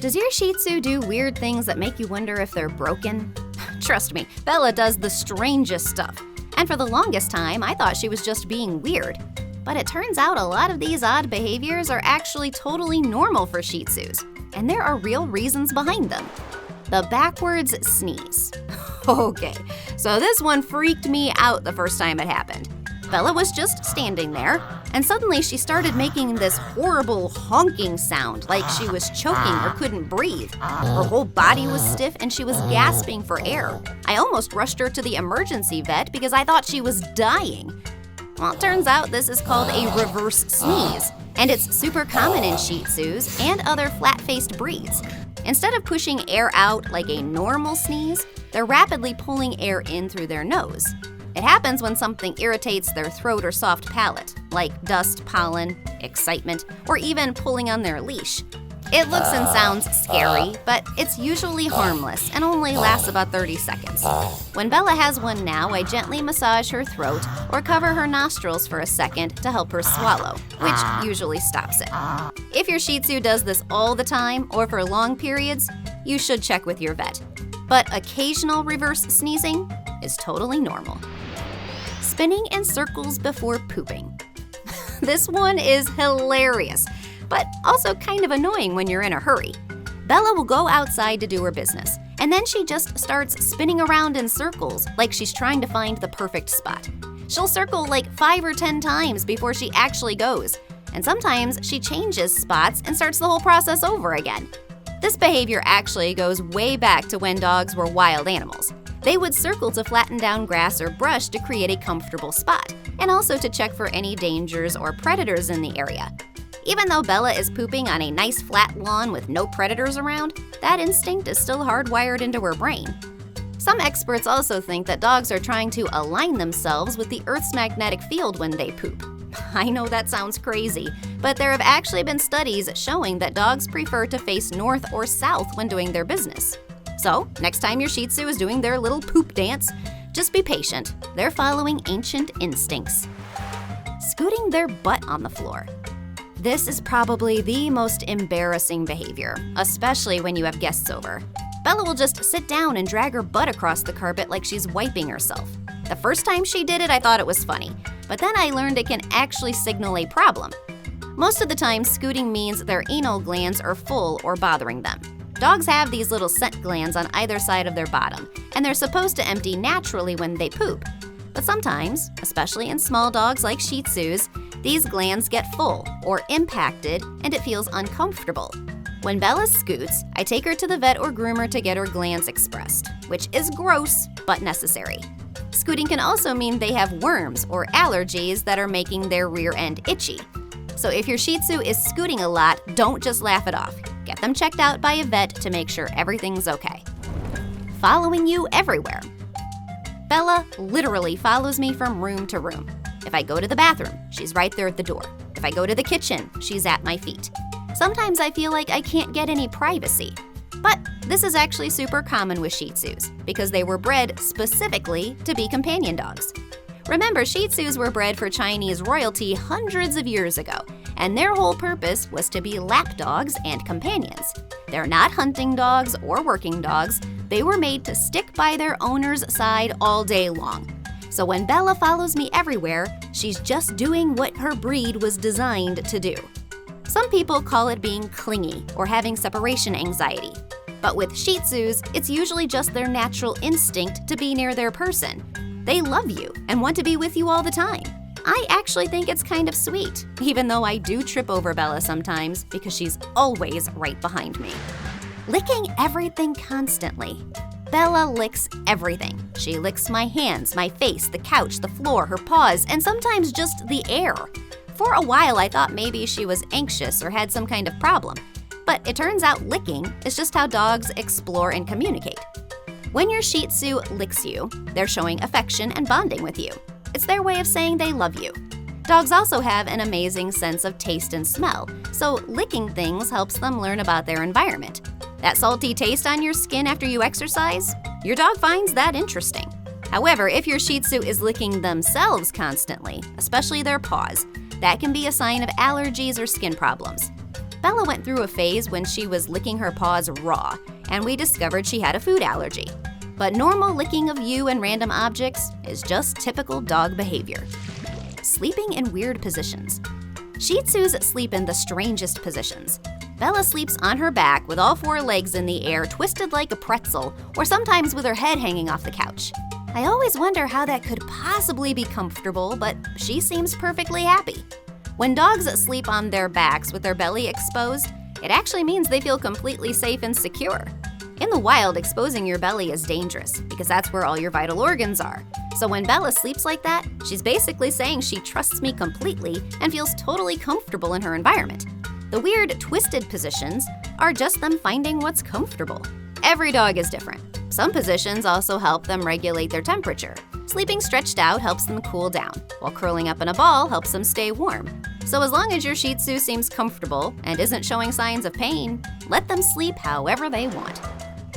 Does your Shih Tzu do weird things that make you wonder if they're broken? Trust me, Bella does the strangest stuff. And for the longest time, I thought she was just being weird. But it turns out a lot of these odd behaviors are actually totally normal for Shih Tzus. And there are real reasons behind them. The backwards sneeze. Okay, so this one freaked me out the first time it happened. Bella was just standing there, and suddenly she started making this horrible honking sound like she was choking or couldn't breathe. Her whole body was stiff and she was gasping for air. I almost rushed her to the emergency vet because I thought she was dying. Well, it turns out this is called a reverse sneeze, and it's super common in Shih Tzus and other flat-faced breeds. Instead of pushing air out like a normal sneeze, they're rapidly pulling air in through their nose. It happens when something irritates their throat or soft palate, like dust, pollen, excitement, or even pulling on their leash. It looks and sounds scary, but it's usually harmless and only lasts about 30 seconds. When Bella has one now, I gently massage her throat or cover her nostrils for a second to help her swallow, which usually stops it. If your Shih Tzu does this all the time or for long periods, you should check with your vet. But occasional reverse sneezing is totally normal. Spinning in circles before pooping. This one is hilarious, but also kind of annoying when you're in a hurry. Bella will go outside to do her business, and then she just starts spinning around in circles like she's trying to find the perfect spot. She'll circle like 5 or 10 times before she actually goes, and sometimes she changes spots and starts the whole process over again. This behavior actually goes way back to when dogs were wild animals. They would circle to flatten down grass or brush to create a comfortable spot, and also to check for any dangers or predators in the area. Even though Bella is pooping on a nice flat lawn with no predators around, that instinct is still hardwired into her brain. Some experts also think that dogs are trying to align themselves with the Earth's magnetic field when they poop. I know that sounds crazy, but there have actually been studies showing that dogs prefer to face north or south when doing their business. So, next time your Shih Tzu is doing their little poop dance, just be patient. They're following ancient instincts. Scooting their butt on the floor. This is probably the most embarrassing behavior, especially when you have guests over. Bella will just sit down and drag her butt across the carpet like she's wiping herself. The first time she did it, I thought it was funny, but then I learned it can actually signal a problem. Most of the time, scooting means their anal glands are full or bothering them. Dogs have these little scent glands on either side of their bottom, and they're supposed to empty naturally when they poop. But sometimes, especially in small dogs like Shih Tzus, these glands get full or impacted and it feels uncomfortable. When Bella scoots, I take her to the vet or groomer to get her glands expressed, which is gross but necessary. Scooting can also mean they have worms or allergies that are making their rear end itchy. So if your Shih Tzu is scooting a lot, don't just laugh it off. Get them checked out by a vet to make sure everything's okay. Following you everywhere. Bella literally follows me from room to room. If I go to the bathroom, she's right there at the door. If I go to the kitchen, she's at my feet. Sometimes I feel like I can't get any privacy. But this is actually super common with Shih Tzus because they were bred specifically to be companion dogs. Remember, Shih Tzus were bred for Chinese royalty hundreds of years ago, and their whole purpose was to be lap dogs and companions. They're not hunting dogs or working dogs. They were made to stick by their owner's side all day long. So when Bella follows me everywhere, she's just doing what her breed was designed to do. Some people call it being clingy or having separation anxiety. But with Shih Tzus, it's usually just their natural instinct to be near their person. They love you and want to be with you all the time. I actually think it's kind of sweet, even though I do trip over Bella sometimes because she's always right behind me. Licking everything constantly. Bella licks everything. She licks my hands, my face, the couch, the floor, her paws, and sometimes just the air. For a while, I thought maybe she was anxious or had some kind of problem. But it turns out licking is just how dogs explore and communicate. When your Shih Tzu licks you, they're showing affection and bonding with you. It's their way of saying they love you. Dogs also have an amazing sense of taste and smell, so licking things helps them learn about their environment. That salty taste on your skin after you exercise? Your dog finds that interesting. However, if your Shih Tzu is licking themselves constantly, especially their paws, that can be a sign of allergies or skin problems. Bella went through a phase when she was licking her paws raw, and we discovered she had a food allergy. But normal licking of you and random objects is just typical dog behavior. Sleeping in weird positions. Shih Tzus sleep in the strangest positions. Bella sleeps on her back with all 4 legs in the air, twisted like a pretzel, or sometimes with her head hanging off the couch. I always wonder how that could possibly be comfortable, but she seems perfectly happy. When dogs sleep on their backs with their belly exposed, it actually means they feel completely safe and secure. In the wild, exposing your belly is dangerous because that's where all your vital organs are. So when Bella sleeps like that, she's basically saying she trusts me completely and feels totally comfortable in her environment. The weird, twisted positions are just them finding what's comfortable. Every dog is different. Some positions also help them regulate their temperature. Sleeping stretched out helps them cool down, while curling up in a ball helps them stay warm. So as long as your Shih Tzu seems comfortable and isn't showing signs of pain, let them sleep however they want.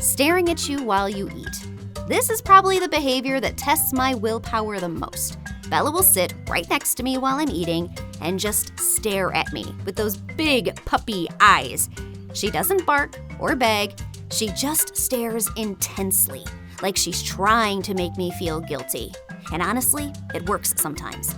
Staring at you while you eat. This is probably the behavior that tests my willpower the most. Bella will sit right next to me while I'm eating and just stare at me with those big puppy eyes. She doesn't bark or beg, she just stares intensely, like she's trying to make me feel guilty. And honestly, it works sometimes.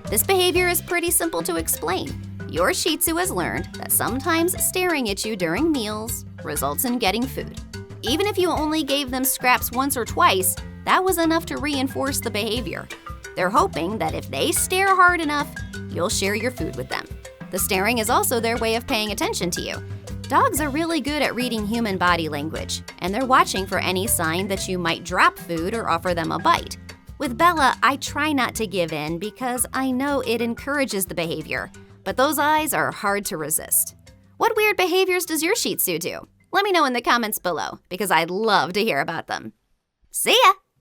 This behavior is pretty simple to explain. Your Shih Tzu has learned that sometimes staring at you during meals results in getting food. Even if you only gave them scraps once or twice, that was enough to reinforce the behavior. They're hoping that if they stare hard enough, you'll share your food with them. The staring is also their way of paying attention to you. Dogs are really good at reading human body language, and they're watching for any sign that you might drop food or offer them a bite. With Bella, I try not to give in because I know it encourages the behavior, but those eyes are hard to resist. What weird behaviors does your Shih Tzu do? Let me know in the comments below because I'd love to hear about them. See ya!